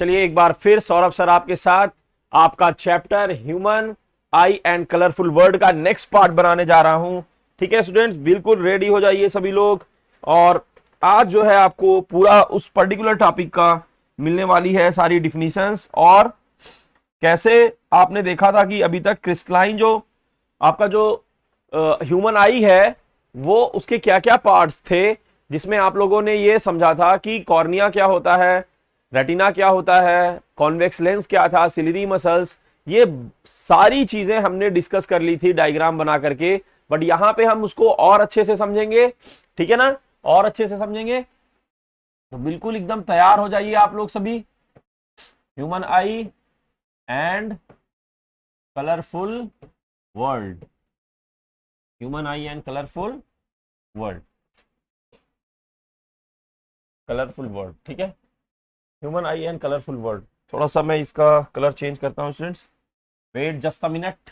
चलिए एक बार फिर सौरभ सर आपके साथ आपका chapter human eye and colourful word का नेक्स्ट पार्ट बनाने जा रहा हूं। ठीक है स्टूडेंट्स, बिल्कुल रेडी हो जाइए सभी लोग। और आज जो है आपको पूरा उस पर्टिकुलर टॉपिक का मिलने वाली है सारी डिफिनीशंस, और कैसे आपने देखा था कि अभी तक क्रिस्टलाइन जो आपका जो ह्यूमन आई है वो उसके क्या क्या पार्ट्स थे, जिसमें आप लोगों ने ये समझा था कि कॉर्निया क्या होता है, रेटिना क्या होता है, कॉन्वेक्स लेंस क्या था, सिलिरी मसल्स, ये सारी चीजें हमने डिस्कस कर ली थी डायग्राम बना करके। बट यहां पे हम उसको और अच्छे से समझेंगे, ठीक है ना, और अच्छे से समझेंगे। तो बिल्कुल एकदम तैयार हो जाइए आप लोग सभी। Human eye and colourful world, human eye and colourful world, colourful world, ठीक है। Human eye and colourful world. थोड़ा सा मैं इसका कलर चेंज करता हूं students, wait just a minute,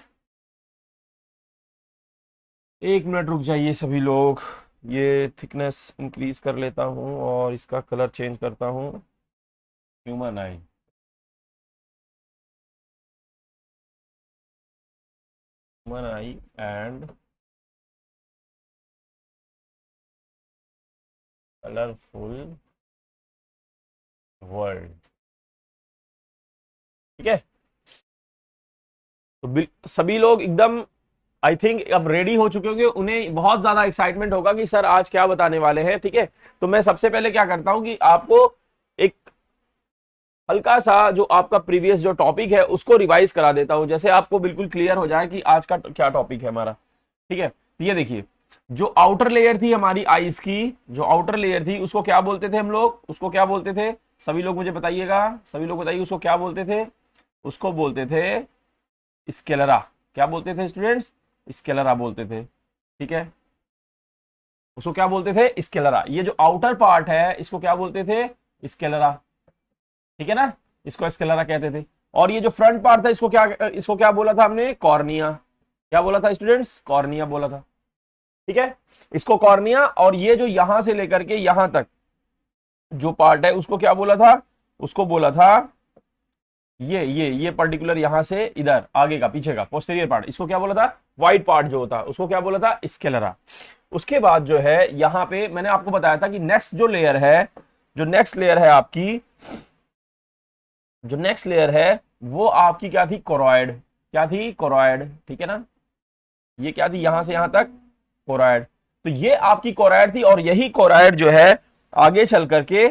एक मिनट रुक जाइए सभी लोग। ये थिकनेस इंक्रीज कर लेता हूं और इसका कलर चेंज करता हूं। Human I, human eye and colourful world, ठीक है। तो सभी लोग एकदम आई थिंक अब रेडी हो चुके होंगे, उन्हें बहुत ज्यादा एक्साइटमेंट होगा कि सर आज क्या बताने वाले हैं, ठीक है। तो मैं सबसे पहले क्या करता हूं कि आपको एक हल्का सा जो आपका प्रीवियस जो टॉपिक है उसको रिवाइज करा देता हूं, जैसे आपको बिल्कुल क्लियर हो जाए कि आज का क्या टॉपिक है हमारा, ठीक है। तो ये देखिए, जो आउटर लेयर थी हमारी आईज की, जो आउटर लेयर थी उसको क्या बोलते थे हम लोग, उसको क्या बोलते थे, सभी लोग मुझे बताइएगा, सभी लोग बताइए उसको क्या बोलते थे। उसको बोलते थे स्केलरा। क्या बोलते थे स्टूडेंट्स? स्केलरा बोलते थे, ठीक है। उसको क्या बोलते थे? स्केलरा। ये जो आउटर पार्ट है इसको क्या बोलते थे? स्केलरा, ठीक है ना, इसको स्केलरा कहते थे। और ये जो फ्रंट पार्ट था इसको क्या बोला था हमने? कॉर्निया। क्या बोला था स्टूडेंट्स? कॉर्निया बोला था, ठीक है। इसको कॉर्निया, और ये जो यहां से लेकर के यहां तक जो पार्ट है उसको क्या बोला था? उसको बोला था ये पर्टिकुलर यहां से इधर आगे का पीछे का पोस्टीरियर पार्ट, इसको क्या बोला था? व्हाइट पार्ट जो होता है उसको क्या बोला था? स्केलरा। उसके बाद जो है यहां पे मैंने आपको बताया था कि नेक्स्ट जो लेयर है, जो नेक्स्ट लेयर है आपकी, जो नेक्स्ट लेयर है वो आपकी क्या थी? कोरॉइड। क्या थी? कोरॉइड, ठीक है ना। ये क्या थी? यहां से यहां तक कोरॉइड। तो ये आपकी कोरॉइड थी, और यही कोरॉइड जो है आगे चल करके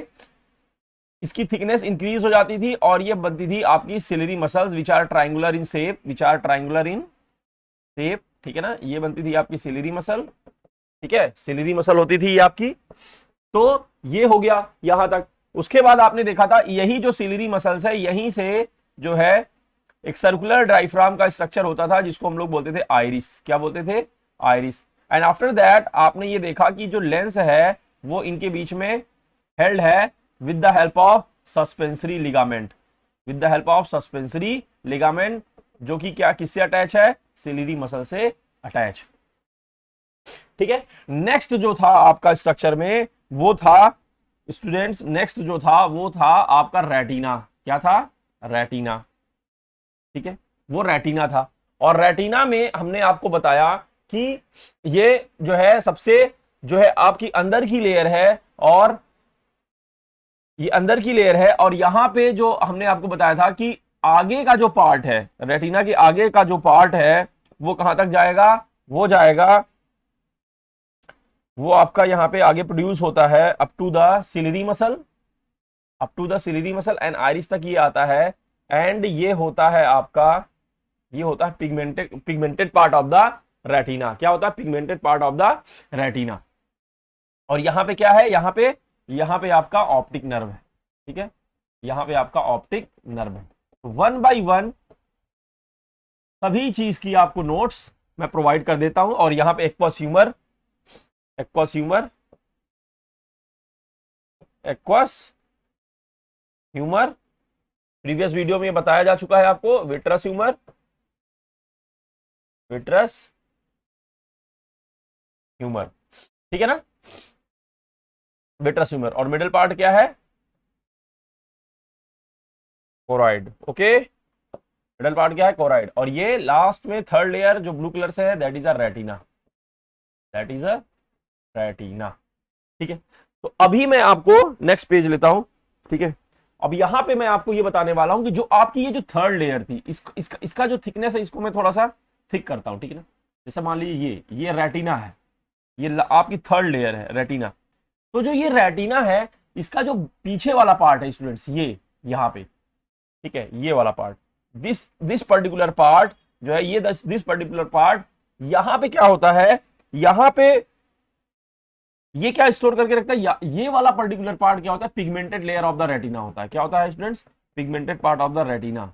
इसकी थिकनेस इंक्रीज हो जाती थी, और ये बनती थी आपकी ciliary muscles which are triangular in shape, which are triangular in shape, ठीक है ना। ये बनती थी आपकी सिलिरी मसल, ठीक है, सिलिरी मसल होती थी ये आपकी। तो ये हो गया यहां तक। उसके बाद आपने देखा था यही जो सिलिरी मसल्स है यहीं से जो है एक सर्कुलर डायफ्राम का स्ट्रक्चर होता था जिसको हम लोग बोलते थे आइरिस। क्या बोलते थे? आइरिस। एंड आफ्टर दैट आपने ये देखा कि जो लेंस है वो इनके बीच में हेल्ड है with the help of suspensory ligament, with the help of suspensory ligament, जो कि क्या किससे अटैच है? सिलिरी मसल से अटैच, ठीक है। नेक्स्ट जो था आपका स्ट्रक्चर में वो था स्टूडेंट्स, नेक्स्ट जो था वो था आपका रेटिना। क्या था? रेटिना, ठीक है, वो रेटिना था। और रेटिना में हमने आपको बताया कि ये जो है सबसे जो है आपकी अंदर की लेयर है, और ये अंदर की लेयर है, और यहां पे जो हमने आपको बताया था कि आगे का जो पार्ट है, रेटिना के आगे का जो पार्ट है वो कहां तक जाएगा? वो जाएगा, वो आपका यहां पे आगे प्रोड्यूस होता है up to the ciliary muscle, up to the ciliary muscle and iris तक ये आता है। एंड ये होता है आपका, ये होता है pigmented part of the retina. क्या होता है? Pigmented part of the retina. और यहां पे क्या है? यहां पे आपका ऑप्टिक नर्व है, ठीक है, यहां पे आपका ऑप्टिक नर्व है। वन बाय वन सभी चीज की आपको नोट्स मैं प्रोवाइड कर देता हूं। और यहां पे aqueous humour, aqueous humour, aqueous humour, previous video में बताया जा चुका है आपको। विट्रस ह्यूमर, विट्रस ह्यूमर, ठीक है ना, विट्रस ह्यूमर। और मिडिल पार्ट क्या है? कोराइड। ओके, मिडल पार्ट क्या है? कोराइड। और ये लास्ट में थर्ड लेयर जो ब्लू कलर से है, that is a retina, that is a retina. ठीक है, तो अभी मैं आपको नेक्स्ट पेज लेता हूं। ठीक है, अब यहां पे मैं आपको ये बताने वाला हूं कि जो आपकी ये जो थर्ड लेयर थी, इसका जो थिकनेस है, इसको मैं थोड़ा सा थिक करता हूं। ठीक है ना, जैसे मान लीजिए ये रेटिना है, ये आपकी थर्ड लेयर है रेटिना। तो जो ये रेटिना है, इसका जो पीछे वाला पार्ट है स्टूडेंट्स, ये यहां पे, ठीक है, ये वाला पार्ट, दिस पर्टिकुलर पार्ट जो है, ये दिस पर्टिकुलर पार्ट, यहां पे क्या होता है, यहां पे ये क्या स्टोर करके रखता है, ये वाला पर्टिकुलर पार्ट क्या होता है, pigmented layer of the retina होता है। क्या होता है students? Pigmented part of the retina,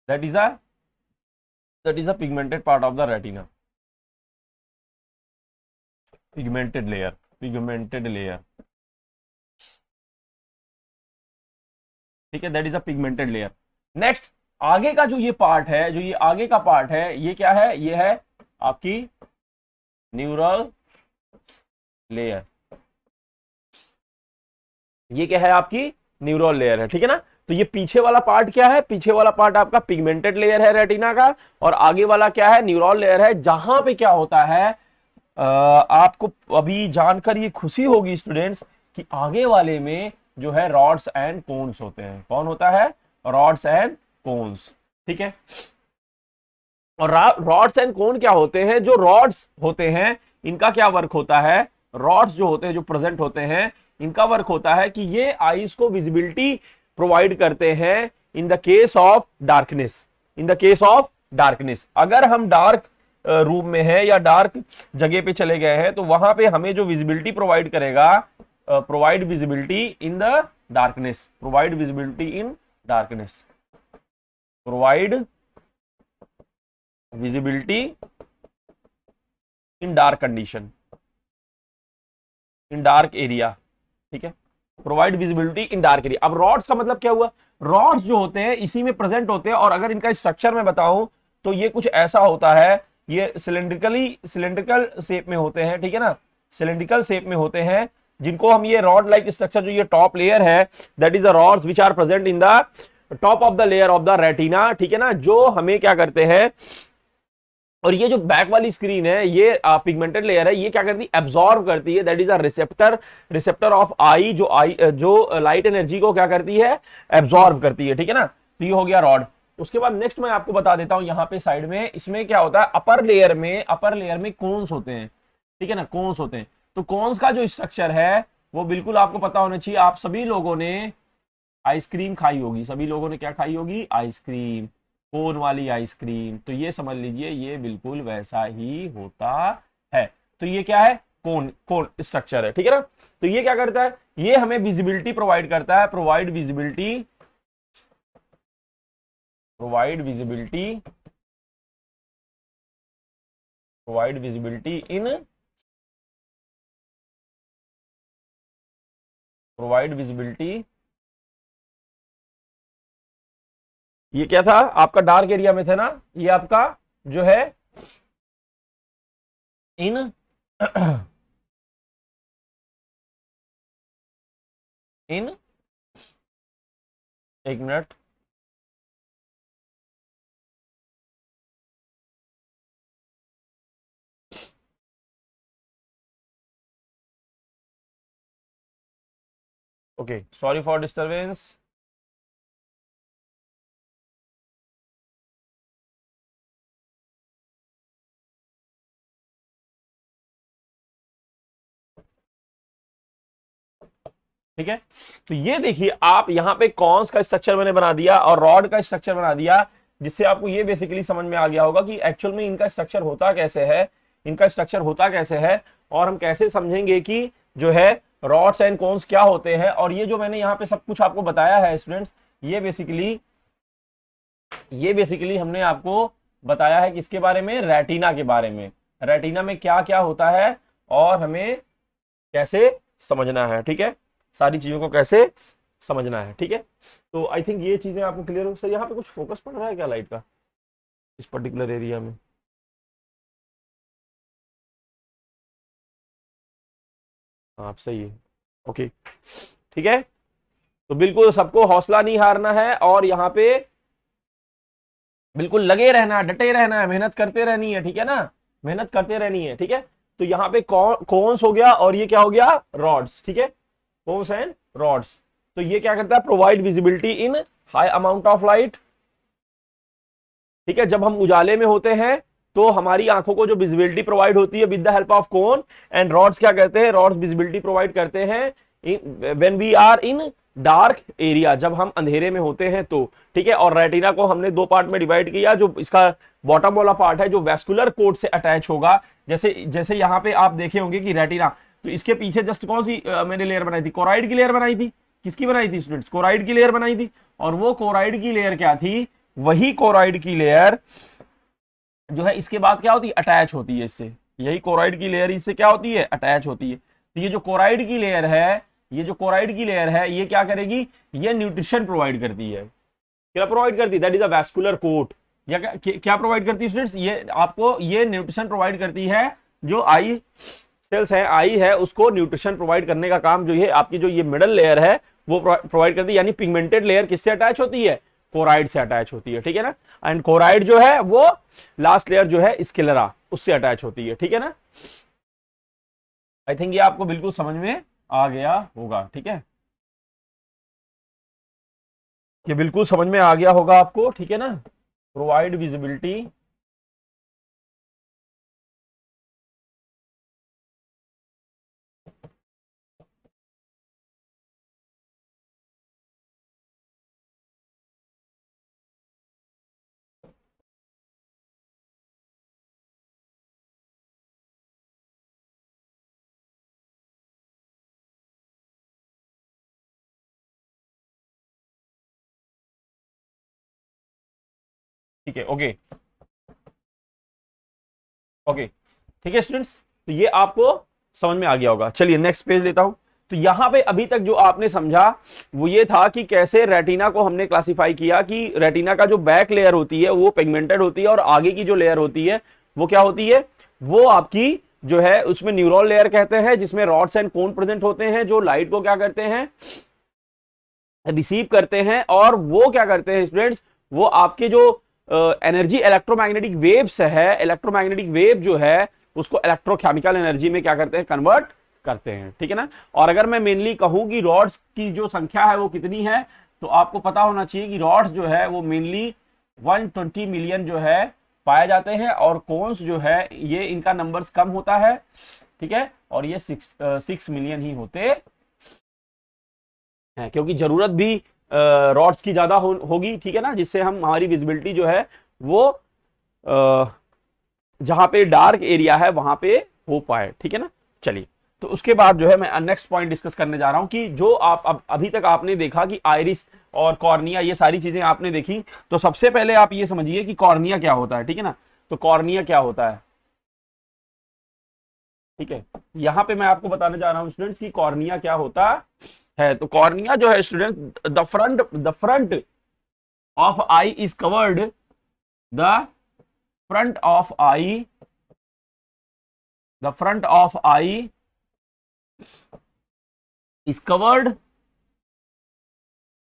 that is a pigmented part of the retina, pigmented layer, pigmented layer. ठीक है, that is a pigmented layer. Next, आगे का जो ये पार्ट है, जो ये आगे का पार्ट है, ये क्या है? ये है आपकी न्यूरल लेयर। ये क्या है? आपकी न्यूरल लेयर है। ठीक है ना, तो ये पीछे वाला पार्ट क्या है? पीछे वाला पार्ट आपका पिगमेंटेड लेयर है रेटिना का, और आगे वाला क्या है? न्यूरल लेयर है। जहां पे क्या होता है, आपको अभी जानकर ये खुशी होगी स्टूडेंट्स कि आगे वाले में जो है रॉड्स एंड कोन्स होते हैं। कौन होता है? Rods and cones. ठीक है, और रॉड्स एंड कोन क्या होते हैं? जो रॉड्स होते हैं, इनका क्या वर्क होता है? रॉड्स जो होते हैं, जो प्रेजेंट होते हैं, इनका वर्क होता है कि ये आईज को विजिबिलिटी प्रोवाइड करते हैं in the case of darkness. In the case of darkness, अगर हम डार्क रूम में है या डार्क जगह पे चले गए हैं, तो वहां पे हमें जो विजिबिलिटी प्रोवाइड करेगा, provide visibility in the darkness, provide visibility in darkness, provide visibility in dark condition, in dark area. ठीक है, प्रोवाइड विजिबिलिटी इन डार्क एरिया। अब रॉड्स का मतलब क्या हुआ? रॉड्स जो होते हैं इसी में प्रेजेंट होते हैं, और अगर इनका स्ट्रक्चर मैं बताऊं तो ये कुछ ऐसा होता है, ये सिलेंड्रिकल शेप में होते हैं। ठीक है ना, सिलेंड्रिकल शेप में होते हैं, जिनको हम ये रॉड लाइक स्ट्रक्चर, जो ये टॉप लेयर है, that is the rods which are present in the top of the layer of the retina. ठीक है ना, जो हमें क्या करते हैं, और ये जो बैक वाली स्क्रीन है, ये पिगमेंटेड लेयर है, ये क्या करती है? एब्जॉर्ब करती है, that is a receptor of eye, जो लाइट एनर्जी को क्या करती है? एब्जॉर्ब करती है। ठीक है ना, तो ये हो गया रॉड। उसके बाद नेक्स्ट मैं आपको बता देता हूं, यहां पे साइड में, इसमें क्या होता है, अपर लेयर में कोन्स होते हैं। ठीक है ना, कोन्स होते हैं। तो कोन्स का जो स्ट्रक्चर है, वो बिल्कुल आपको पता होना चाहिए। आप सभी लोगों ने आइसक्रीम खाई होगी, सभी लोगों ने क्या खाई होगी? आइसक्रीम, कोन वाली आइसक्रीम। तो ये समझ लीजिए, ये बिल्कुल वैसा ही होता है। तो ये क्या है? कोन, कोन स्ट्रक्चर है। ठीक है ना, तो ये क्या करता है? ये हमें विजिबिलिटी प्रोवाइड करता है, provide visibility, provide visibility, provide visibility इन, प्रोवाइड विजिबिलिटी। ये क्या था? आपका डार्क एरिया में था ना, ये आपका जो है इन इन, एक minute, okay, sorry for disturbance. ठीक है, तो ये देखिए, आप यहां पे कॉन्स का स्ट्रक्चर मैंने बना दिया और रॉड का स्ट्रक्चर बना दिया, जिससे आपको ये बेसिकली समझ में आ गया होगा कि एक्चुअल में इनका स्ट्रक्चर होता कैसे है, इनका स्ट्रक्चर होता कैसे है, और हम कैसे समझेंगे कि जो है रॉड्स एंड कोन्स क्या होते हैं। और ये जो मैंने यहाँ पे सब कुछ आपको बताया है स्टूडेंट्स, ये बेसिकली हमने आपको बताया है किसके बारे में? रेटिना के बारे में। रेटिना में क्या क्या होता है और हमें कैसे समझना है। ठीक है, सारी चीजों को कैसे समझना है। ठीक है, तो आई थिंक ये चीजें आपको क्लियर हो। सर यहाँ पे कुछ फोकस पड़ रहा है क्या लाइट का इस पर्टिकुलर एरिया में? हाँ, आप सही है। ओके, ठीक है, तो बिल्कुल सबको हौसला नहीं हारना है और यहाँ पे बिल्कुल लगे रहना है, डटे रहना है, मेहनत करते रहनी है, ठीक है ना, मेहनत करते रहनी है, ठीक है। तो यहाँ पे कोन्स हो गया और ये क्या हो गया, रॉड्स, ठीक है, कोन्स एंड रॉड्स। तो ये क्या करता है, provide visibility in high amount of light, ठीक है। जब हम उजाले में होते हैं तो हमारी आंखों को जो विजिबिलिटी प्रोवाइड होती है with the help of cone and rods, क्या कहते हैं, रॉड्स विजिबिलिटी प्रोवाइड करते हैं when we are in dark area, जब हम अंधेरे में होते हैं तो, ठीक है। और रेटिना को हमने दो पार्ट में डिवाइड किया, जो इसका बॉटम वाला पार्ट है जो वेस्कुलर कोड से अटैच होगा, जैसे जैसे यहां पे आप देखे होंगे कि रेटिना, तो इसके पीछे जस्ट कौन सी मैंने लेयर बनाई थी, कोराइड की लेयर बनाई थी। किसकी बनाई थी स्टूडेंट्स, कोराइड की लेयर बनाई थी। और वो कोराइड की लेयर क्या थी, वही कोराइड की लेयर जो है इसके बाद क्या होती है, अटैच होती है इससे, यही कोराइड की लेयर इससे क्या होती है, अटैच होती है। तो ये जो कोराइड की लेयर है, ये जो कोराइड की लेयर है, ये क्या करेगी, ये न्यूट्रिशन प्रोवाइड करती है। क्या प्रोवाइड करती है, that is a vascular coat. या क्या प्रोवाइड करती है स्टूडेंट्स, ये आपको ये न्यूट्रिशन प्रोवाइड करती है, जो आई सेल्स है, आई है, उसको न्यूट्रिशन प्रोवाइड करने का काम जो ये आपकी जो ये मिडल लेयर है वो प्रोवाइड करती है। यानी पिगमेंटेड लेयर किससे अटैच होती है, कोराइड से अटैच होती है, ठीक है ना। एंड कोराइड जो है वो लास्ट लेयर जो है स्क्लेरा, उससे अटैच होती है, ठीक है ना। आई थिंक ये आपको बिल्कुल समझ में आ गया होगा, ठीक है, ये बिल्कुल समझ में आ गया होगा आपको, ठीक है ना। प्रोवाइड विजिबिलिटी, ठीक है, ओके ओके, ठीक है स्टूडेंट्स, तो ये आपको समझ में आ गया होगा। चलिए नेक्स्ट पेज लेता हूं। तो यहां पे अभी तक जो आपने समझा वो ये था कि कैसे रेटिना को हमने क्लासिफाई किया कि रेटिना का जो बैक लेयर होती है वो पिगमेंटेड होती है और आगे की जो लेयर होती है वो क्या होती है, वो आपकी जो है उसमें न्यूरॉन लेयर कहते हैं, जिसमें रॉड्स एंड कोन प्रेजेंट होते हैं, जो लाइट को क्या करते हैं, रिसीव करते हैं। और वो क्या करते हैं स्टूडेंट्स, वो आपके जो एनर्जी इलेक्ट्रोमैग्नेटिक वेव्स है, इलेक्ट्रोमैग्नेटिक वेव जो है उसको इलेक्ट्रोकेमिकल एनर्जी में क्या करते हैं, कन्वर्ट करते हैं, ठीक है ना। और अगर मैं मेनली कहूं कि रॉड्स की जो संख्या है वो कितनी है, तो आपको पता होना चाहिए कि रॉड्स जो है वो मेनली 120 मिलियन जो है पाए जाते हैं, और कोन्स जो है ये इनका नंबर्स कम होता है, ठीक है, और ये 6 मिलियन ही होते हैं, क्योंकि जरूरत भी रॉड्स की ज्यादा होगी, ठीक है ना, जिससे हम हमारी विजिबिलिटी जो है वो जहां पे डार्क एरिया है वहां पे हो पाए, ठीक है ना। चलिए, तो उसके बाद जो है मैं नेक्स्ट पॉइंट डिस्कस करने जा रहा हूं कि जो आप अभी तक आपने देखा कि आइरिस और कॉर्निया ये सारी चीजें आपने देखी, तो सबसे पहले आप ये समझिए कि कॉर्निया क्या होता है, ठीक है ना। तो कॉर्निया क्या होता है, ठीक है, यहां पे मैं आपको बताने जा रहा हूं स्टूडेंट्स कि कॉर्निया क्या होता है। तो कॉर्निया जो है student, the front of I is covered, the front of I, the front of I is covered,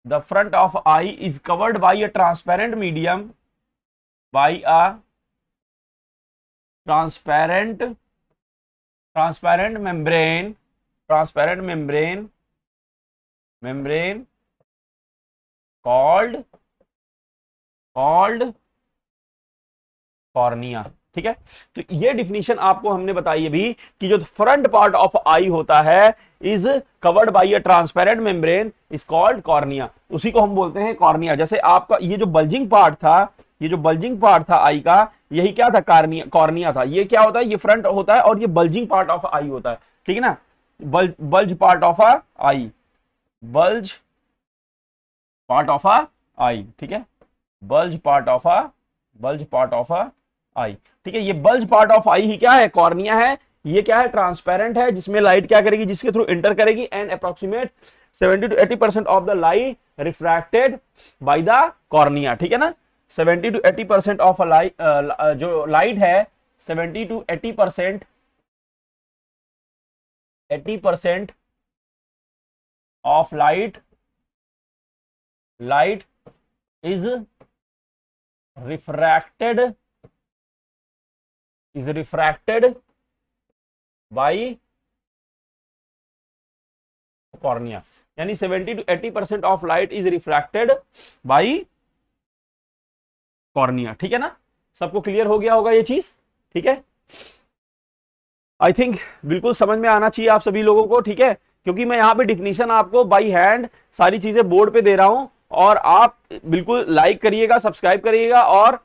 the front of eye is covered by a transparent medium, by a transparent membrane called cornea, ठीक है। तो ये definition आपको हमने बताई अभी कि जो फ्रंट पार्ट ऑफ आई होता है is covered by a transparent membrane is called cornea, उसी को हम बोलते हैं कॉर्निया। जैसे आपका ये जो बल्जिंग पार्ट था, ये जो बल्जिंग पार्ट था आई का, यही क्या था, कॉर्निया था। ये क्या होता है, ये फ्रंट होता है और ये बल्जिंग पार्ट ऑफ आई होता है, ठीक है ना। Bulge part of eye, bulge part of eye, ठीक है, बल्ज पार्ट ऑफ आई, ठीक है। ये बल्ज पार्ट ऑफ आई ही क्या है, कॉर्निया है। ये क्या है, ट्रांसपेरेंट है, जिसमें लाइट क्या करेगी, जिसके थ्रू इंटर करेगी, and approximate 70 to 80% of the light refracted by the cornea, ठीक है ना। 70 to 80% ऑफ लाइट, जो लाइट है 70 to 80% of light light is refracted by cornea, यानी 70 to 80% of light is refracted by cornea. ठीक है ना, सबको क्लियर हो गया होगा ये चीज? ठीक है, आई थिंक बिल्कुल समझ में आना चाहिए आप सभी लोगों को। ठीक है, क्योंकि मैं यहाँ पे डिफिनीशन आपको बाई हैंड सारी चीजें बोर्ड पे दे रहा हूं, और आप बिल्कुल लाइक करिएगा, सब्सक्राइब करिएगा, और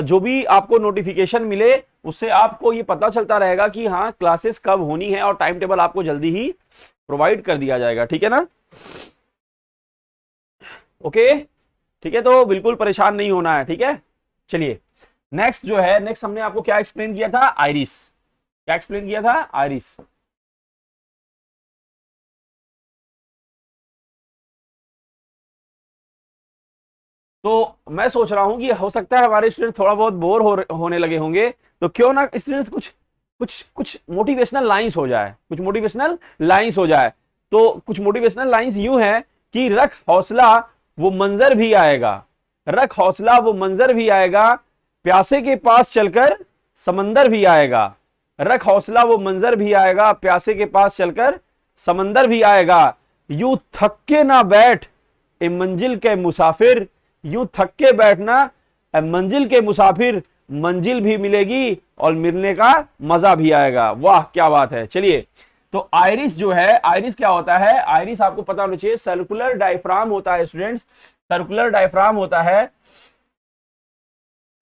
जो भी आपको नोटिफिकेशन मिले उससे आपको ये पता चलता रहेगा कि हाँ क्लासेस कब होनी है, और टाइम टेबल आपको जल्दी ही प्रोवाइड कर दिया जाएगा। ठीक है ना, ओके, ठीक है, तो बिल्कुल परेशान नहीं होना है। ठीक है, चलिए नेक्स्ट जो है, नेक्स्ट हमने आपको क्या एक्सप्लेन किया था? आइरिस। क्या एक्सप्लेन किया था? आइरिस। तो मैं सोच रहा हूं कि हो सकता है हमारे स्टूडेंट थोड़ा बहुत बोर होने लगे होंगे, तो क्यों ना स्टूडेंट्स कुछ कुछ कुछ मोटिवेशनल लाइंस हो जाए, कुछ मोटिवेशनल लाइंस हो जाए। तो कुछ मोटिवेशनल लाइंस यूं है कि रख हौसला वो मंजर भी आएगा, रख हौसला वो मंजर भी आएगा, प्यासे के पास चलकर समंदर भी आएगा, रख हौसला वो मंजर भी आएगा, प्यासे के पास चलकर समंदर भी आएगा, यूं थक के ना बैठ ए मंजिल के मुसाफिर, यूं थक के बैठना ए मंजिल के मुसाफिर, मंजिल भी मिलेगी और मिलने का मजा भी आएगा। वाह क्या बात है। चलिए, तो आइरिस जो है, आइरिस क्या होता है? आइरिस आपको पता होना चाहिए, सर्कुलर डायफ्राम होता है स्टूडेंट्स, सर्कुलर डायफ्राम होता है।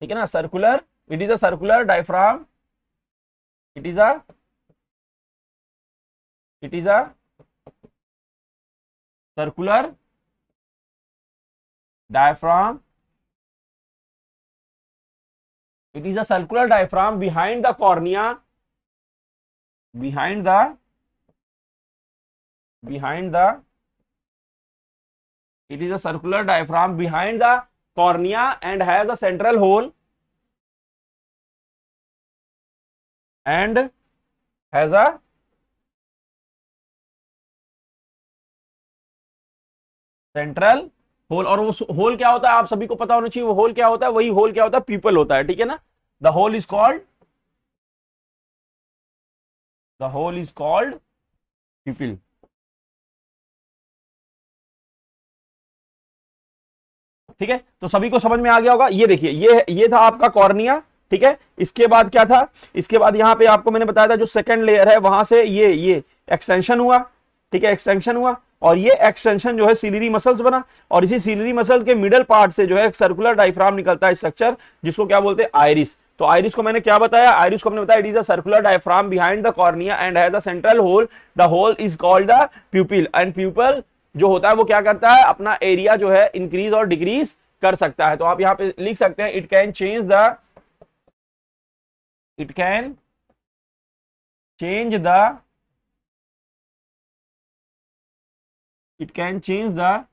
ठीक है ना, circular, it is a circular diaphragm, it is a it is a circular diaphragm, it is a circular diaphragm behind the cornea, behind the behind the it is a circular diaphragm behind the cornea and has a central hole, and has a central hole. और वो whole क्या होता है आप सभी को पता होना चाहिए, वो होल क्या होता है? वही होल क्या होता है? पीपल होता है। ठीक है ना, the hole is called, the hole is called pupil. ठीक है, तो सभी को समझ में आ गया होगा। ये देखिए, ये था आपका कॉर्निया। ठीक है, इसके बाद क्या था? इसके बाद यहां पे आपको मैंने बताया था जो सेकंड लेयर है वहां से ये एक्सटेंशन हुआ। ठीक है, एक्सटेंशन हुआ, और ये एक्सटेंशन जो है सिलियरी मसल्स बना, और इसी सिलियरी मसल के मिडल पार्ट से जो है एक सर्कुलर डायफ्राम निकलता है स्ट्रक्चर, जिसको क्या बोलते हैं? आइरिस। तो आइरिस को मैंने क्या बताया? आइरिस को हमने बताया it is a circular diaphragm behind the cornea and has a central hole, the hole is called the pupil, and pupil जो होता है वो क्या करता है? अपना एरिया जो है इंक्रीज और डिक्रीज कर सकता है। तो आप यहां पे लिख सकते हैं, it can change the, it can change the, it can change the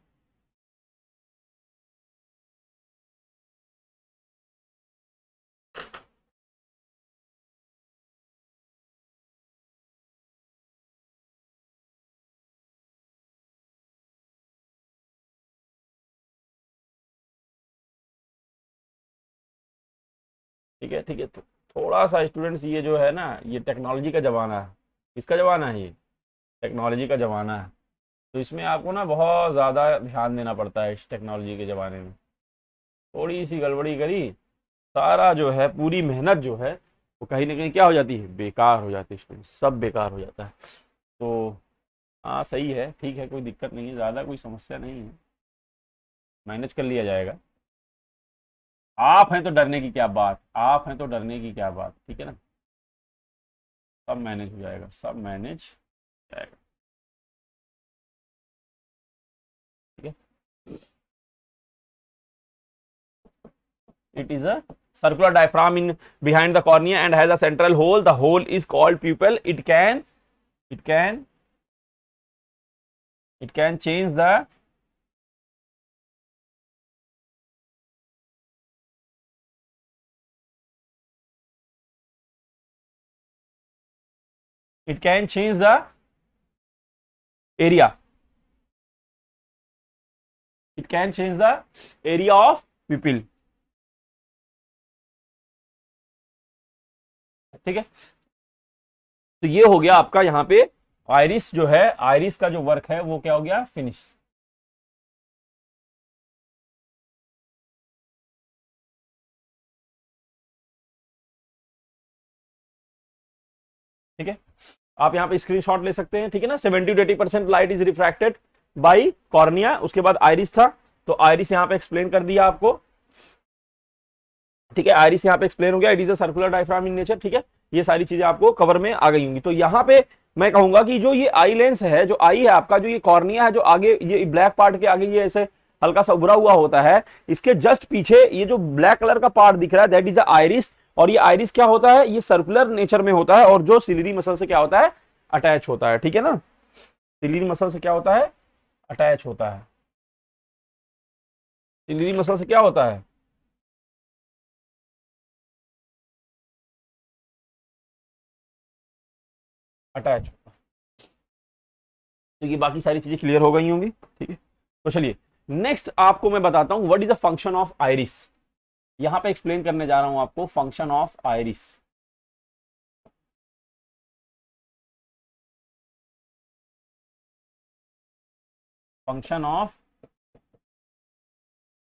ठीक है, ठीक है, तो थोड़ा सा स्टूडेंट्स, ये जो है ना, ये टेक्नोलॉजी का जमाना है। किसका जमाना है? ये टेक्नोलॉजी का जमाना है। तो इसमें आपको ना बहुत ज़्यादा ध्यान देना पड़ता है इस टेक्नोलॉजी के ज़माने में। थोड़ी सी गड़बड़ी करी, सारा जो है पूरी मेहनत जो है वो कहीं ना कहीं क्या हो जाती है? बेकार हो जाती है स्टूडेंट, सब बेकार हो जाता है। तो हाँ सही है, ठीक है, कोई दिक्कत नहीं है, ज़्यादा कोई समस्या नहीं है, मैनेज कर लिया जाएगा। आप हैं तो डरने की क्या बात, आप हैं तो डरने की क्या बात। ठीक है ना, सब मैनेज हो जाएगा, सब मैनेज हो जाएगा। ठीक है, it is a circular diaphragm in behind the cornea and has a central hole, the hole is called pupil, it can it can change the, it can change the area, it can change the area of pupil. ठीक है, तो ये हो गया आपका यहां पे iris जो है, आइरिस का जो वर्क है वो क्या हो गया, फिनिश। ठीक है, आप यहां पे स्क्रीनशॉट ले सकते हैं। ठीक है ना, 70 to 80% light is refracted by cornea. उसके बाद आइरिस था, तो आइरिस यहां पे एक्सप्लेन कर दिया आपको। ठीक है, आइरिस यहां पे एक्सप्लेन हो गया, it is a circular diaphragm in nature. ठीक है, ये सारी चीजें आपको कवर में आ गई होंगी। तो यहां पे मैं कहूंगा कि जो ये आई लेंस है, जो आई है आपका, जो ये कॉर्निया है, जो आगे ये ब्लैक पार्ट के आगे ये ऐसे हल्का सा उभरा हुआ होता है, इसके जस्ट पीछे ये जो ब्लैक कलर का पार्ट दिख रहा है, दैट इज अ आइरिस। और ये आइरिस क्या होता है, ये सर्कुलर नेचर में होता है और जो सिलियरी मसल से क्या होता है, अटैच होता है। ठीक है ना, सिलियरी मसल से क्या होता है, अटैच होता है। सिलियरी मसल से क्या होता है, अटैच होता है। तो ये बाकी सारी चीजें क्लियर हो गई होंगी। ठीक है, तो चलिए नेक्स्ट आपको मैं बताता हूं what is the function of iris. यहां पे एक्सप्लेन करने जा रहा हूं आपको function of iris. Function of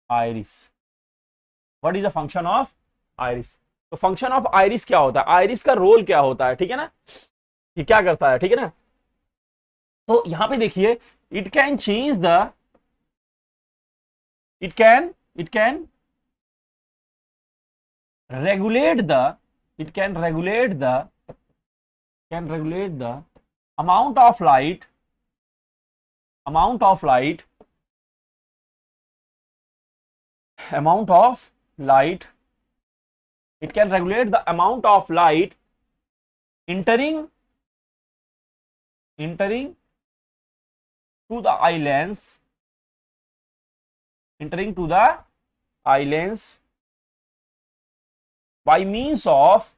iris, what is the function of iris. तो फंक्शन ऑफ आइरिस क्या होता है, आइरिस का रोल क्या होता है। ठीक है ना, ये क्या करता है। ठीक है ना, तो यहां पे देखिए, it can change the, it can regulate the, it can regulate the, can regulate the amount of light, amount of light, amount of light, it can regulate the amount of light entering to the eye lens, entering to the eye lens by means of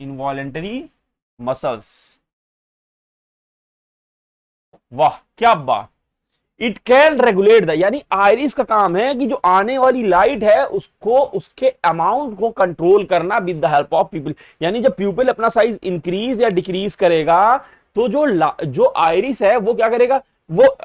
involuntary muscles। वाह क्या बात, it can regulate the, यानी iris का काम है कि जो आने वाली लाइट है उसको, उसके अमाउंट को कंट्रोल करना with the help of people. यानी जब प्यूपिल अपना साइज इंक्रीज या डिक्रीज करेगा, तो जो आइरिस है वो क्या करेगा, वो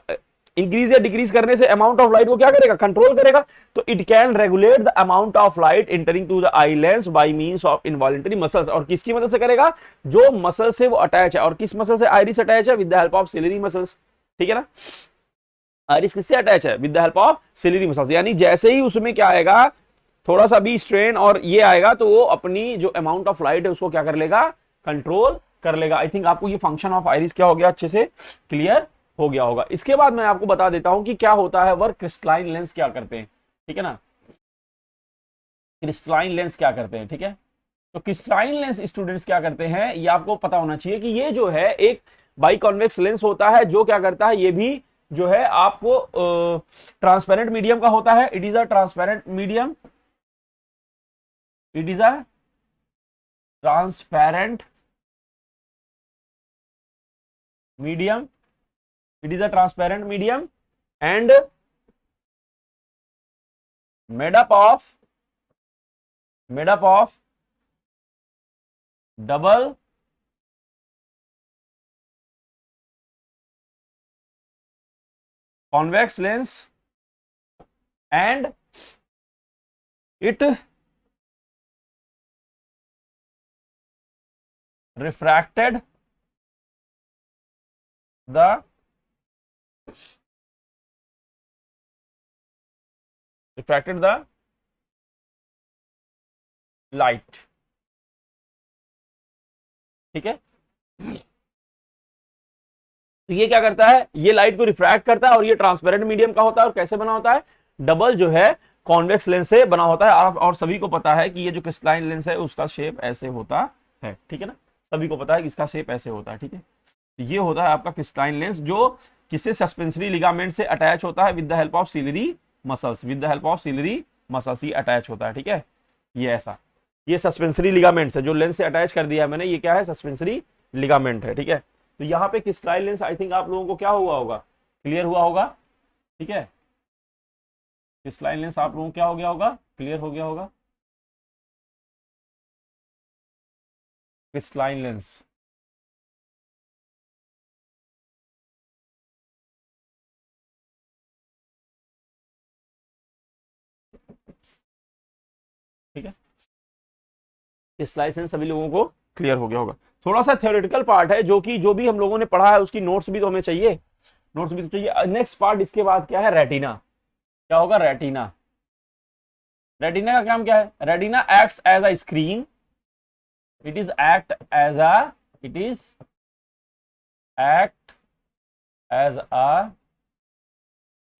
इंक्रीज या डिक्रीज करने से अमाउंट ऑफ लाइट वो क्या करेगा, कंट्रोल करेगा। तो it can regulate the amount of light entering to the eye lens by means of involuntary muscles. और किसकी मदद से करेगा, जो मसल से वो अटैच है। और किस मसल से आइरिस अटैच है, with the help of ciliary muscles. ठीक है ना, आइरिस किससे अटैच है, with the help of ciliary muscles. यानी जैसे ही उसमें क्या आएगा, थोड़ा सा भी स्ट्रेन और ये आएगा, तो वो अपनी जो अमाउंट ऑफ लाइट है उसको क्या कर लेगा, कंट्रोल कर लेगा। आई थिंक आपको ये फंक्शन ऑफ आइरिस क्या हो गया, अच्छे से क्लियर हो गया होगा। इसके बाद मैं आपको बता देता हूं कि क्या होता है वर्क, क्रिस्टलाइन लेंस क्या करते हैं। ठीक है ना, क्रिस्टलाइन लेंस क्या करते हैं। ठीक है, तो क्रिस्टलाइन लेंस स्टूडेंट्स क्या करते हैं, ये आपको पता होना चाहिए कि ये जो है एक बाइकॉन्वेक्स लेंस होता है, जो क्या करता है, ये भी जो है आपको ट्रांसपेरेंट मीडियम का होता है। It is a transparent medium, it is a transparent medium, it is a transparent medium and made up of double convex lens and it refracted the light. ठीक है, तो ये क्या करता है, ये लाइट को रिफ्रैक्ट करता है और ये ट्रांसपेरेंट मीडियम का होता है। और कैसे बना होता है, डबल जो है कॉन्वेक्स लेंस से बना होता है। और सभी को पता है कि ये जो क्रिस्टलाइन लेंस है उसका शेप ऐसे होता है। ठीक है ना, सभी को पता है कि इसका शेप ऐसे होता है। ठीक है, ये होता है आपका क्रिस्टलाइन लेंस, जो किसी सस्पेंसरी लिगामेंट से अटैच होता है with the help of ciliary muscles, with the help of ciliary muscles he attach होता है। ठीक है, ये ऐसा। ये सस्पेंसरी लिगामेंट्स है, जो लेंस से अटैच कर दिया है मैंने, ये क्या है, सस्पेंसरी लिगामेंट है, ठीक है। तो यहाँ पे क्रिस्टलाइन लेंस आई थिंक आप लोगों को क्या हुआ होगा, क्लियर हुआ होगा, ठीक है। क्रिस्टलाइन लेंस आप लोगों को क्या हो गया होगा, क्लियर हो गया होगा, क्रिस्टलाइन लेंस। ठीक है, क्रिस्टलाइन लेंस सभी लोगों को क्लियर हो गया होगा। थोड़ा सा थ्योरेटिकल पार्ट है, जो कि जो भी हम लोगों ने पढ़ा है उसकी नोट्स भी तो हमें चाहिए, नोट्स भी तो चाहिए। नेक्स्ट पार्ट इसके बाद क्या है, रेटिना। क्या होगा, रेटिना। रेटिना का काम क्या है, retina acts as a screen, it is act as a, it is act as a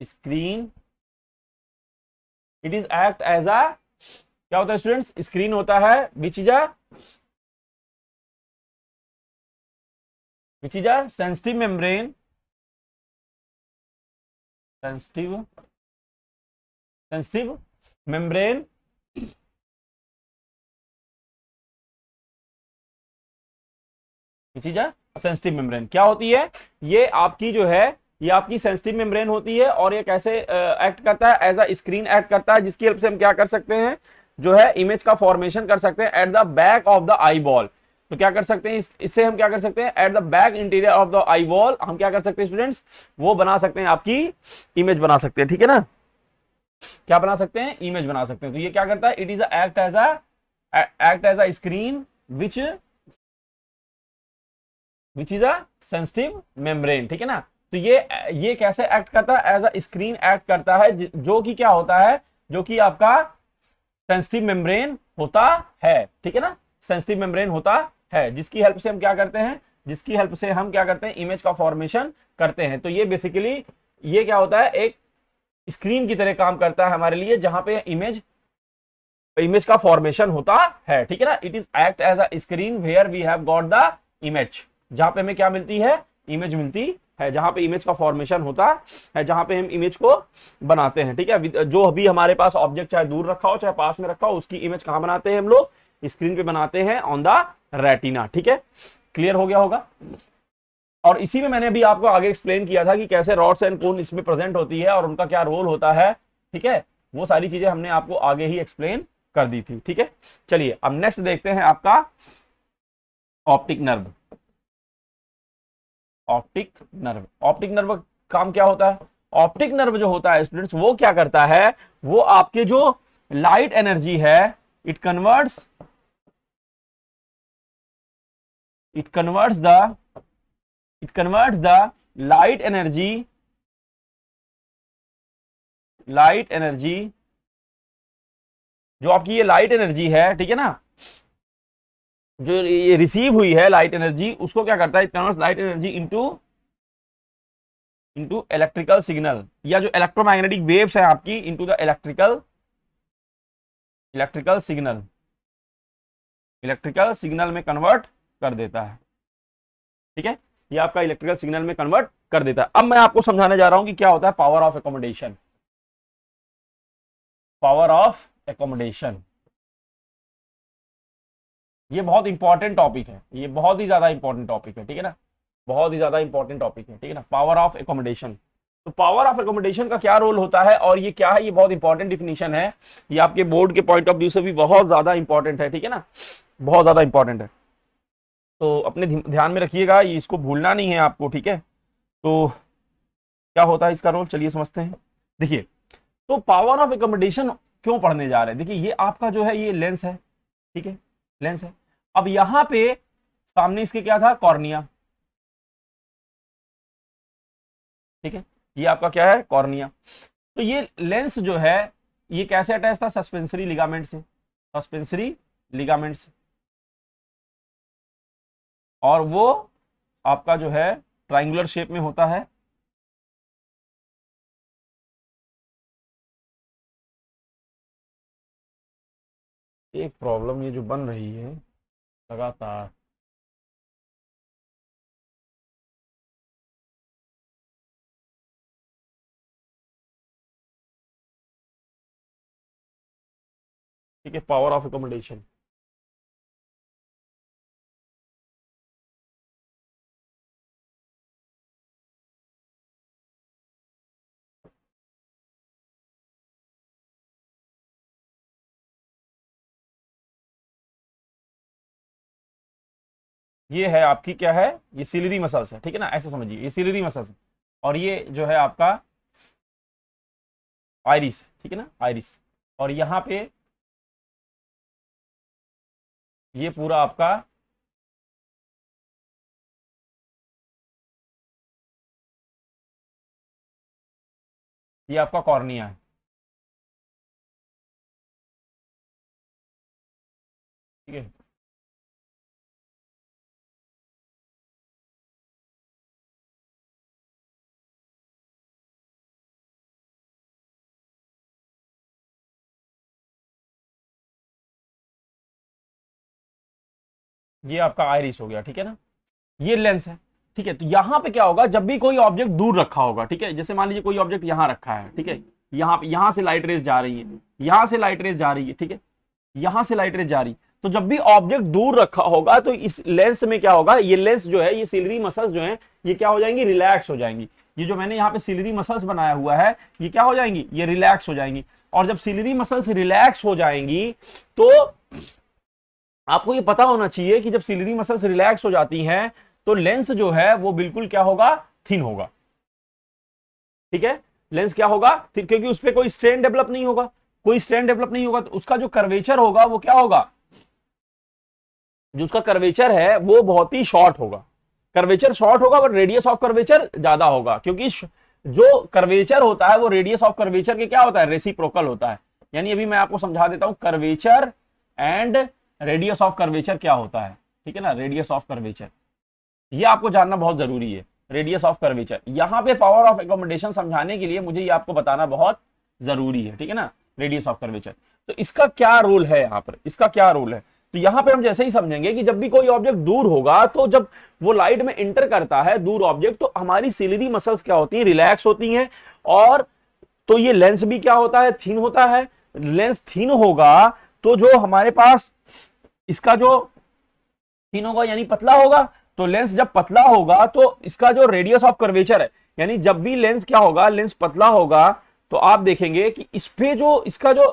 screen, it is act as a, क्या होता है स्टूडेंट्स, स्क्रीन होता है, which is a sensitive membrane, sensitive sensitive membrane, which is a sensitive membrane. क्या होती है, ये आपकी जो है, ये आपकी सेंसिटिव मेम्ब्रेन होती है, और ये कैसे एक्ट करता है, एज अ स्क्रीन एक्ट करता है, जिसकी हेल्प से हम क्या कर सकते हैं, जो है इमेज का फॉर्मेशन कर सकते हैं at the back of the eye ball. तो क्या कर सकते हैं, इससे हम क्या कर सकते हैं, at the back interior of the eye ball हम क्या कर सकते हैं स्टूडेंट्स, वो बना सकते हैं, आपकी इमेज बना सकते हैं, ठीक है ना। क्या बना सकते हैं, इमेज बना सकते हैं। तो ये क्या करता है, it is act as a screen which is a sensitive membrane, ठीक है ना। तो ये कैसे एक्ट करता है, एज अ स्क्रीन एक्ट करता है, जो कि क्या होता है, जो कि आपका सेंसिटिव मेम्ब्रेन होता है, ठीक है ना, सेंसिटिव मेम्ब्रेन होता है, जिसकी हेल्प से हम क्या करते हैं, जिसकी हेल्प से हम क्या करते हैं, इमेज का फॉर्मेशन करते हैं। तो ये बेसिकली, ये क्या होता है, एक स्क्रीन की तरह काम करता है हमारे लिए, जहां पे इमेज इमेज का फॉर्मेशन होता है, ठीक है ना। It is act as a screen where we have got the image, जहां पे हमें क्या मिलती है, इमेज मिलती है, जहां पे इमेज का फॉर्मेशन होता है, जहां पे हम इमेज को बनाते हैं, ठीक है। जो अभी हमारे पास ऑब्जेक्ट चाहे दूर रखा हो चाहे पास में रखा हो, उसकी इमेज कहां बनाते हैं हम लोग, स्क्रीन पे बनाते हैं, ऑन द रेटिना, ठीक है। क्लियर हो गया होगा। और इसी में मैंने अभी आपको आगे एक्सप्लेन किया था कि कैसे रॉड्स एंड कोन इसमें प्रेजेंट होती है और उनका क्या रोल होता है, ठीक है। वो सारी चीजें हमने आपको आगे ही एक्सप्लेन कर दी थी, ठीक है। चलिए अब नेक्स्ट देखते हैं आपका ऑप्टिक नर्व। ऑप्टिक नर्व काम क्या होता है, ऑप्टिक नर्व जो होता है स्टूडेंट्स, वो क्या करता है, वो आपके जो लाइट एनर्जी है, it converts it converts the it converts the light energy light energy जो आपकी ये लाइट एनर्जी है, ठीक है ना, जो ये रिसीव हुई है लाइट एनर्जी, उसको क्या करता है, it converts light energy into electrical signal, या जो इलेक्ट्रोमैग्नेटिक वेव्स है आपकी, into the electrical signal, electrical signal में कन्वर्ट कर देता है, ठीक है। ये आपका इलेक्ट्रिकल सिग्नल में कन्वर्ट कर देता है। अब मैं आपको समझाने जा रहा हूं कि क्या होता है power of accommodation. Power of accommodation, ये बहुत इंपॉर्टेंट टॉपिक है, ये बहुत ही ज्यादा इंपॉर्टेंट टॉपिक है, ठीक है ना, बहुत ही ज्यादा इंपॉर्टेंट टॉपिक है, ठीक है ना, पावर ऑफ एकोमोडेशन। तो पावर ऑफ एकोमोडेशन का क्या रोल होता है और ये क्या है, ये बहुत इंपॉर्टेंट डिफिनीशन है, ये आपके बोर्ड के पॉइंट ऑफ व्यू से भी बहुत ज्यादा इंपॉर्टेंट है, ठीक है ना, बहुत ज्यादा इंपॉर्टेंट है। तो अपने ध्यान में रखिएगा, ये इसको भूलना नहीं है आपको, ठीक है। तो क्या होता है इसका रोल, चलिए समझते हैं। देखिए, तो पावर ऑफ एकोमोडेशन क्यों पढ़ने जा रहे हैं, देखिए ये आपका जो है ये लेंस है, ठीक है, लेंस है। अब यहां पे सामने इसके क्या था, कॉर्निया, ठीक है, ये आपका क्या है, कॉर्निया। तो ये लेंस जो है, ये कैसे अटैच था, सस्पेंसरी लिगामेंट से, सस्पेंसरी लिगामेंट से, और वो आपका जो है ट्राइंगुलर शेप में होता है। एक प्रॉब्लम ये जो बन रही है लगातार, ठीक है, पावर ऑफ एकोमोडेशन। ये है आपकी क्या है, ये सिलियरी मसल्स है, ठीक है ना, ऐसे समझिए, ये सिलियरी मसल्स है, और ये जो है आपका आइरिस, ठीक है ना, आइरिस, और यहाँ पे ये पूरा आपका ये आपका कॉर्निया है, ठीक है। ये आपका आइरिस हो गया, ठीक है ना, ये लेंस है, ठीक है। तो यहां पे क्या होगा, जब भी कोई ऑब्जेक्ट दूर रखा होगा, ठीक है, जैसे मान लीजिए कोई ऑब्जेक्ट यहां रखा है, ठीक है, यहां से लाइट रेज जा रही है, यहां से लाइट रेज जा रही है, ठीक है, यहां से लाइट रेज जा रही, तो जब भी ऑब्जेक्ट दूर रखा होगा तो इस लेंस में क्या होगा, ये लेंस जो है, ये सिलियरी मसल्स जो है, ये क्या हो जाएंगी, रिलैक्स हो जाएंगी। ये जो मैंने यहाँ पे सिलियरी मसल्स बनाया हुआ है, ये क्या हो जाएंगी, ये रिलैक्स हो जाएंगी। और जब सिलियरी मसल्स रिलैक्स हो जाएंगी तो आपको ये पता होना चाहिए कि जब सिलियरी मसल्स रिलैक्स हो जाती हैं तो लेंस जो है वो बिल्कुल क्या होगा, थिन होगा, ठीक है। लेंस क्या होगा, थिन, क्योंकि उस पर कोई स्ट्रेन डेवलप नहीं होगा, कोई स्ट्रेन डेवलप नहीं होगा, तो उसका जो कर्वेचर होगा वो क्या होगा, जो उसका कर्वेचर है वो बहुत ही शॉर्ट होगा, कर्वेचर शॉर्ट होगा बट रेडियस ऑफ कर्वेचर ज्यादा होगा, क्योंकि जो कर्वेचर होता है वो रेडियस ऑफ कर्वेचर के क्या होता है, रेसिप्रोकल होता है। यानी अभी मैं आपको समझा देता हूं curvature and radius of curvature क्या होता है, ठीक है ना, रेडियस ऑफ कर्वेचर, ये आपको जानना बहुत जरूरी है, रेडियस ऑफ कर्वेचर। यहां पे पावर ऑफ एकोमोडेशन समझाने के लिए मुझे ये आपको बताना बहुत जरूरी है, ठीक है ना, रेडियस ऑफ कर्वेचर। तो इसका क्या रोल है यहां पर, इसका क्या रोल है, तो यहां पे हम जैसे ही समझेंगे कि जब भी कोई ऑब्जेक्ट दूर होगा तो जब वो लाइट में इंटर करता है दूर ऑब्जेक्ट, तो हमारी सिलियरी मसल्स क्या होती है, रिलैक्स होती हैं, और तो ये लेंस भी क्या होता है, थिन होता है। लेंस थिन होगा तो जो हमारे पास इसका जो थिन होगा यानी पतला होगा, तो लेंस जब पतला होगा तो इसका जो रेडियस ऑफ कर्वेचर है, यानी जब भी लेंस क्या होगा, लेंस पतला होगा, तो आप देखेंगे कि इस पे जो इसका जो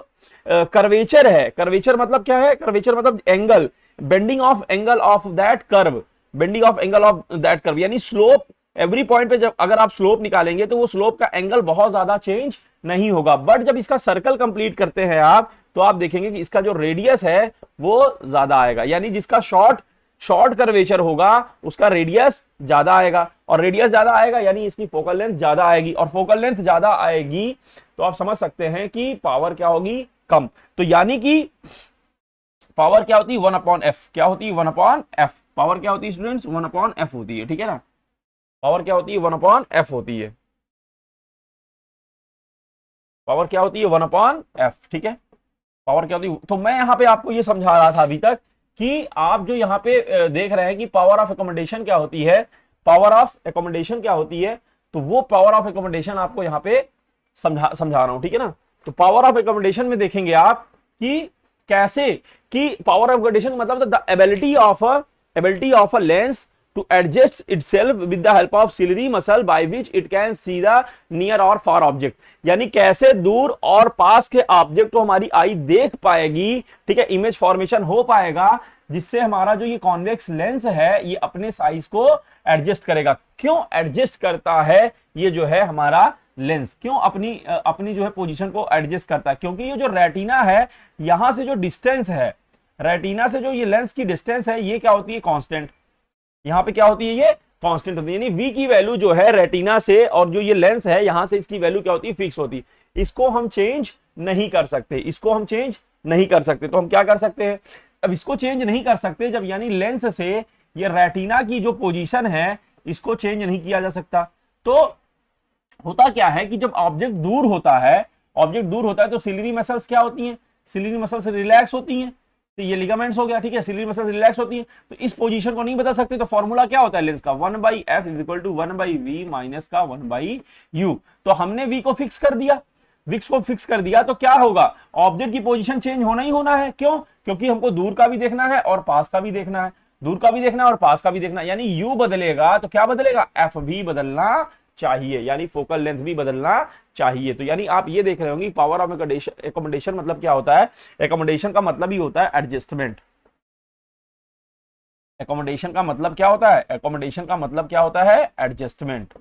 कर्वेचर है, कर्वेचर मतलब क्या है, कर्वेचर मतलब angle, bending of angle of that curve, bending of angle of that curve, यानी स्लोप एवरी पॉइंट पे जब अगर आप स्लोप निकालेंगे तो वो स्लोप का एंगल बहुत ज्यादा चेंज नहीं होगा, बट जब इसका सर्कल कंप्लीट करते हैं आप, तो आप देखेंगे कि इसका जो रेडियस है वो ज्यादा आएगा, यानी जिसका शॉर्ट कर्वेचर होगा उसका रेडियस ज्यादा आएगा, और रेडियस ज्यादा आएगा यानी इसकी फोकल लेंथ ज्यादा आएगी, और फोकल लेंथ ज्यादा आएगी तो आप समझ सकते हैं कि पावर क्या होगी, कम। तो यानी कि पावर क्या होती है, 1/f, क्या होती है, 1/f, पावर क्या होती है स्टूडेंट्स, 1/f होती है, ठीक है ना, पावर क्या होती है, 1/f होती है, पावर क्या होती है, 1/f, ठीक है, पावर क्या होती है। तो मैं यहां पे आपको ये समझा रहा था अभी तक कि आप जो यहाँ पे देख रहे हैं कि पावर ऑफ एकोमोडेशन क्या होती है, पावर ऑफ एकोमोडेशन क्या होती है, तो वो पावर ऑफ एकोमोडेशन आपको यहाँ पे समझा रहा हूं, ठीक है ना। तो पावर ऑफ एकोमोडेशन में देखेंगे आप कि कैसे, कि पावर ऑफ एकोमोडेशन मतलब the ability of a lens to adjust itself with the help of ciliary muscle by which it can see the near or far object, यानी कैसे दूर और पास के ऑब्जेक्ट को हमारी आई देख पाएगी, ठीक है, इमेज फॉर्मेशन हो पाएगा, जिससे हमारा जो ये कॉन्वेक्स लेंस है ये अपने साइज को एडजस्ट करेगा। क्यों एडजस्ट करता है ये जो है हमारा लेंस, क्यों अपनी जो है पोजीशन को एडजस्ट करता है, क्योंकि ये जो रेटिना है यहां से जो डिस्टेंस है, रेटिना से जो ये लेंस की डिस्टेंस है ये क्या होती है, कांस्टेंट, यहां पे क्या होती है, ये कांस्टेंट होती है, यानी v की वैल्यू जो है रेटिना से और जो ये लेंस है यहां से इसकी वैल्यू क्या होती है, फिक्स होती है, इसको हम चेंज नहीं कर सकते, इसको हम चेंज नहीं कर सकते। तो हम क्या कर सकते हैं, अब इसको चेंज नहीं कर सकते जब यानी लेंस से ये रेटिना की जो पोजीशन है इसको चेंज नहीं किया जा सकता। तो होता क्या है कि जब ऑब्जेक्ट दूर होता है, तो सिलियरी मसल्स क्या होती हैं, सिलियरी मसल्स रिलैक्स होती हैं, तो ये लिगामेंट्स हो गया, ठीक है, सिलियरी मसल्स रिलैक्स होती है, तो इस पोजीशन को नहीं बदल सकते, तो फॉर्मूला क्या होता है लेंस का, 1/f is equal to 1/v minus का 1/u। तो हमने v को फिक्स कर दिया, विक्स को फिक्स कर दिया, तो क्या होगा, ऑब्जेक्ट की पोजीशन चेंज होना ही होना है, क्यों, क्योंकि हमको दूर का भी देखना है और पास का भी देखना है, दूर का भी देखना है और पास का भी देखना है, यानी u बदलेगा तो क्या बदलेगा, f भी बदलना चाहिए, यानी फोकल लेंथ भी बदलना चाहिए। तो यानी आप ये देख रहे होंगे पावर ऑफ एकोमोडेशन मतलब क्या होता है, एकोमोडेशन का मतलब ही होता है एडजस्टमेंट, एकोमोडेशन का मतलब क्या होता है? एकोमोडेशन का मतलब क्या होता है? एडजस्टमेंट।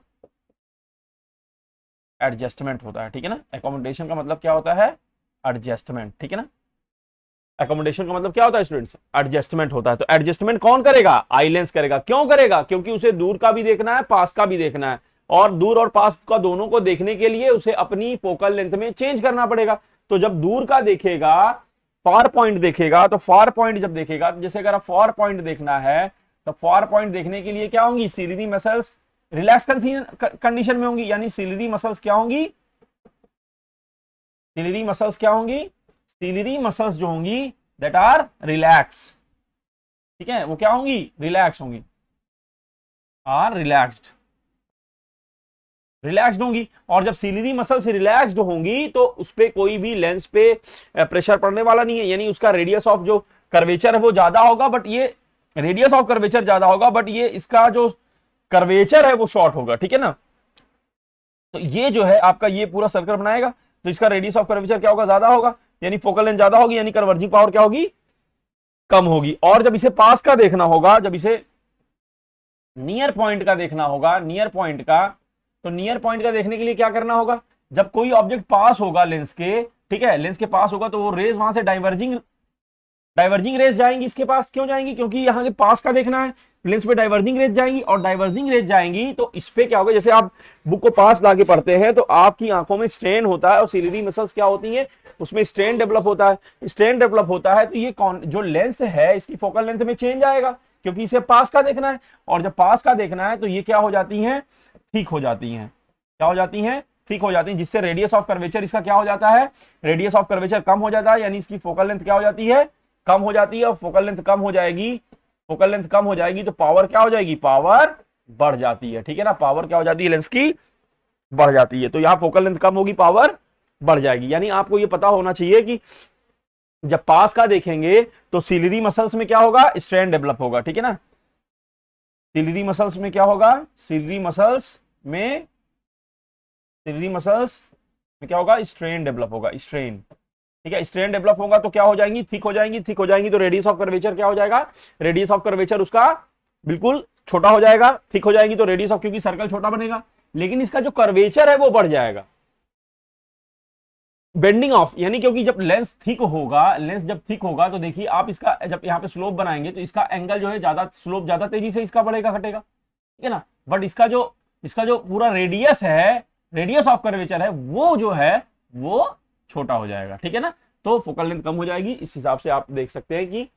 एडजस्टमेंट होता है, ठीक है ना। एकोमोडेशन का मतलब क्या होता है? एडजस्टमेंट, ठीक है ना। एकोमोडेशन का मतलब क्या होता है स्टूडेंट्स? एडजस्टमेंट होता है। तो एडजस्टमेंट कौन करेगा? आई लेंस करेगा। क्यों करेगा? क्योंकि उसे दूर का भी देखना है, पास का भी देखना है, और दूर और पास का दोनों को देखने के लिए उसे अपनी फोकल लेंथ में चेंज करना पड़ेगा। तो जब दूर का देखेगा, फार पॉइंट देखेगा, तो फार पॉइंट जब देखेगा, जैसे अगर आप फार पॉइंट देखना है तो फार पॉइंट देखने के लिए क्या होंगी? सीलियरी मसल्स रिलैक्स कंडीशन में होंगी, यानी सीलियरी मसल्स क्या होंगी? सीलियरी मसल्स क्या होंगी? सीलियरी मसल्स जो होंगी दैट आर रिलैक्स, ठीक है, वो क्या होंगी? रिलैक्स होंगी, आर रिलैक्स्ड, रिलैक्स्ड होंगी। और जब सीलियरी मसल्स रिलैक्स्ड होंगी तो उस पे कोई भी लेंस पे प्रेशर पड़ने वाला नहीं है, यानी उसका रेडियस ऑफ जो कर्वेचर है वो ज्यादा होगा, बट ये रेडियस ऑफ कर्वेचर ज्यादा होगा, बट ये इसका जो कर्वेचर है वो शॉर्ट होगा, ठीक है ना। तो ये जो है आपका ये पूरा सर्कल बनाएगा, तो इसका रेडियस ऑफ कर्वेचर क्या होगा? ज्यादा होगा, यानी फोकल लेंथ ज्यादा होगी, यानी कन्वर्जिंग पावर क्या होगी? कम होगी। और जब इसे पास का देखना होगा, जब इसे नियर पॉइंट का देखना होगा, नियर पॉइंट का, तो नियर पॉइंट का देखने के लिए क्या करना होगा? जब कोई ऑब्जेक्ट पास होगा लेंस के, ठीक है, लेंस के पास होगा, तो वो रेज वहां से डाइवर्जिंग रेज जाएंगी इसके पास। क्यों जाएंगी? क्योंकि यहाँ के पास का देखना है, लेंस पे डाइवर्जिंग रेज जाएंगी, और डाइवर्जिंग रेज जाएंगी तो इस पे क्या होगा? जैसे आप बुक को पास लाके पढ़ते हैं तो आपकी आंखों में स्ट्रेन होता है, और सीलियरी मसल्स क्या होती है? उसमें स्ट्रेन डेवलप होता है। स्ट्रेन डेवलप होता है तो ये जो लेंस है इसकी फोकल लेंथ में चेंज आएगा, क्योंकि इसे पास का देखना है, और जब पास का देखना है तो ये क्या हो जाती है? ठीक हो जाती हैं। क्या हो जाती हैं? ठीक हो जाती हैं, जिससे रेडियस ऑफ कर्वेचर इसका क्या हो जाता है? रेडियस ऑफ कर्वेचर कम हो जाता है, यानी इसकी फोकल लेंथ क्या हो जाती है? कम हो जाती है। और फोकल लेंथ कम हो जाएगी, फोकल लेंथ कम हो जाएगी तो पावर क्या हो जाएगी? पावर बढ़ जाती है, ठीक है ना। पावर क्या हो जाती है? लेंस की बढ़ जाती है। तो यहां फोकल लेंथ कम होगी, पावर बढ़ जाएगी। यानी आपको ये पता होना चाहिए कि जब पास का देखेंगे तो सीलियरी मसल्स में क्या होगा? स्ट्रेन डेवलप होगा, ठीक है ना। सीलियरी मसल्स में क्या होगा? सीलियरी मसल्स में क्या होगा? स्ट्रेन डेवलप होगा, स्ट्रेन, ठीक है। स्ट्रेन डेवलप होगा तो क्या हो जाएंगी? थिक हो जाएंगी। थिक हो जाएंगी तो रेडियस ऑफ कर्वेचर क्या हो जाएगा? रेडियस ऑफ कर्वेचर उसका बिल्कुल छोटा हो जाएगा। थिक हो जाएंगी तो रेडियस ऑफ, क्योंकि सर्कल छोटा बनेगा, लेकिन इसका जो कर्वेचर है वो बढ़ जाएगा। बेंडिंग ऑफ, यानी क्योंकि जब लेंस थिक होगा, लेंस जब थिक होगा तो देखिए आप इसका जब यहाँ पे स्लोप बनाएंगे तो इसका एंगल जो है ज्यादा, स्लोप ज्यादा तेजी से इसका बढ़ेगा, घटेगा, ठीक है ना। बट इसका जो पूरा रेडियस है, रेडियस ऑफ कर्वेचर है, वो जो है वो छोटा हो जाएगा, ठीक है ना। तो फोकल लेंथ कम हो जाएगी। इस हिसाब से आप देख सकते हैं कि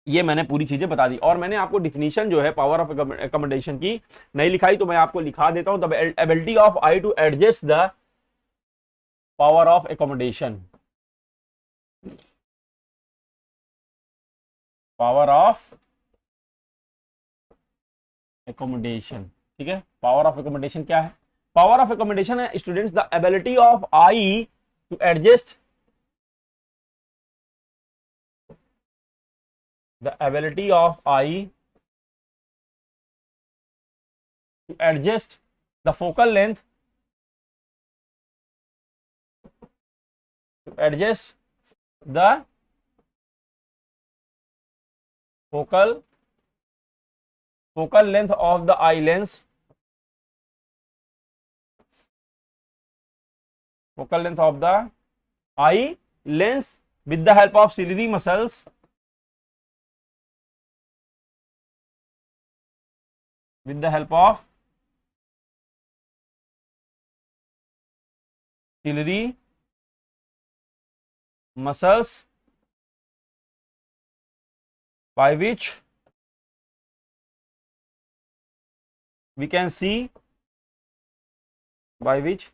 ये मैंने पूरी चीजें बता दी। और मैंने आपको डिफिनीशन जो है पावर ऑफ एकोमोडेशन की नहीं लिखाई, तो मैं आपको लिखा देता हूं। The ability of eye to adjust the power of accommodation, power of accommodation, ठीक है। पावर ऑफ एकोमोडेशन क्या है? पावर ऑफ एकोमोडेशन है students the ability of eye to adjust, the ability of eye to adjust the focal length, to adjust the focal length of the eye lens, focal length of the eye lens with the help of ciliary muscles, with the help of ciliary muscles by which we can see, by which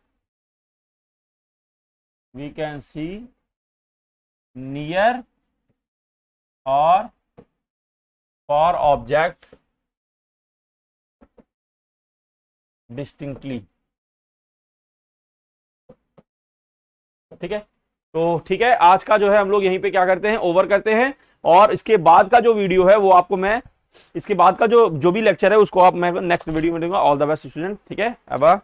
we can see near or far object distinctly, ठीक है। तो ठीक है, आज का जो है हम लोग यहीं पे क्या करते हैं? ओवर करते हैं। और इसके बाद का जो वीडियो है वो आपको मैं, इसके बाद का जो भी लेक्चर है उसको आप मैं नेक्स्ट वीडियो में दूंगा। ऑल द बेस्ट स्टूडेंट, ठीक है। अब